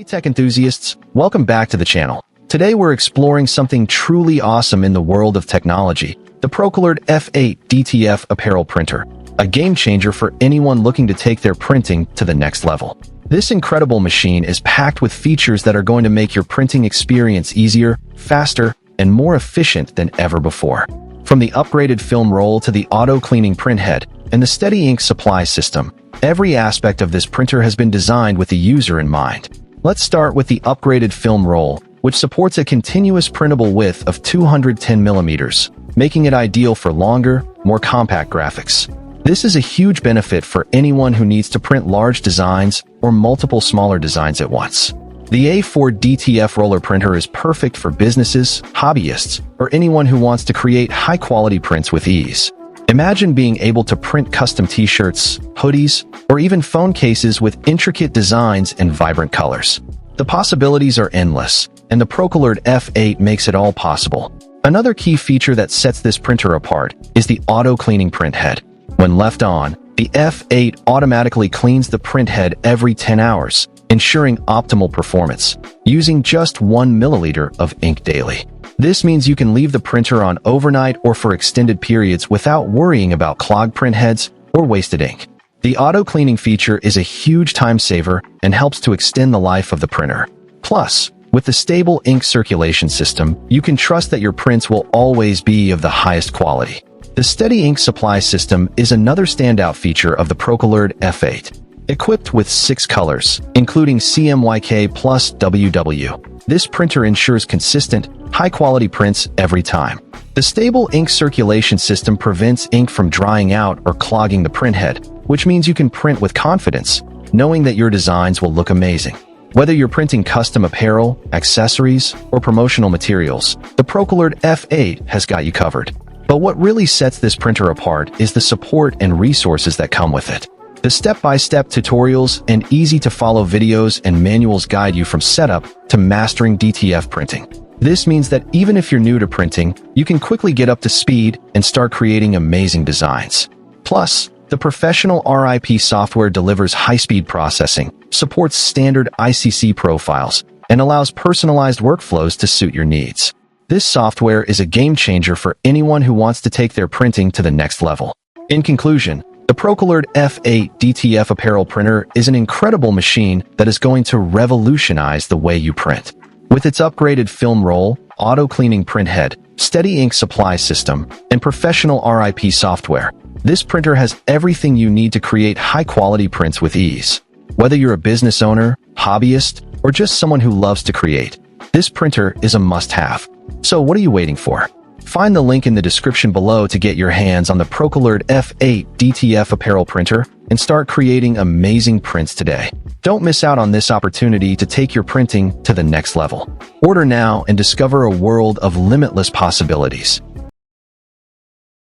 Hey tech enthusiasts, welcome back to the channel. Today we're exploring something truly awesome in the world of technology, the Procolored F8 DTF apparel printer, a game changer for anyone looking to take their printing to the next level. This incredible machine is packed with features that are going to make your printing experience easier, faster, and more efficient than ever before. From the upgraded film roll to the auto-cleaning printhead and the steady ink supply system, every aspect of this printer has been designed with the user in mind. Let's start with the upgraded film roll, which supports a continuous printable width of 210 millimeters, making it ideal for longer, more compact graphics. This is a huge benefit for anyone who needs to print large designs or multiple smaller designs at once. The A4 DTF roller printer is perfect for businesses, hobbyists, or anyone who wants to create high-quality prints with ease. Imagine being able to print custom t-shirts, hoodies, or even phone cases with intricate designs and vibrant colors. The possibilities are endless, and the Procolored F8 makes it all possible. Another key feature that sets this printer apart is the auto-cleaning printhead. When left on, the F8 automatically cleans the printhead every 10 hours, ensuring optimal performance, using just 1 milliliter of ink daily. This means you can leave the printer on overnight or for extended periods without worrying about clogged printheads or wasted ink. The auto-cleaning feature is a huge time saver and helps to extend the life of the printer. Plus, with the stable ink circulation system, you can trust that your prints will always be of the highest quality. The steady ink supply system is another standout feature of the Procolored F8. Equipped with 6 colors, including CMYK plus WW, this printer ensures consistent, high-quality prints every time. The stable ink circulation system prevents ink from drying out or clogging the printhead, which means you can print with confidence, knowing that your designs will look amazing. Whether you're printing custom apparel, accessories, or promotional materials, the Procolored F8 has got you covered. But what really sets this printer apart is the support and resources that come with it. The step-by-step tutorials and easy-to-follow videos and manuals guide you from setup to mastering DTF printing. This means that even if you're new to printing, you can quickly get up to speed and start creating amazing designs. Plus, the professional RIP software delivers high-speed processing, supports standard ICC profiles, and allows personalized workflows to suit your needs. This software is a game-changer for anyone who wants to take their printing to the next level. In conclusion, the Procolored F8 DTF apparel printer is an incredible machine that is going to revolutionize the way you print. With its upgraded film roll, auto-cleaning printhead, steady ink supply system, and professional RIP software, this printer has everything you need to create high-quality prints with ease. Whether you're a business owner, hobbyist, or just someone who loves to create, this printer is a must-have. So what are you waiting for? Find the link in the description below to get your hands on the Procolored F8 DTF apparel printer and start creating amazing prints today. Don't miss out on this opportunity to take your printing to the next level. Order now and discover a world of limitless possibilities.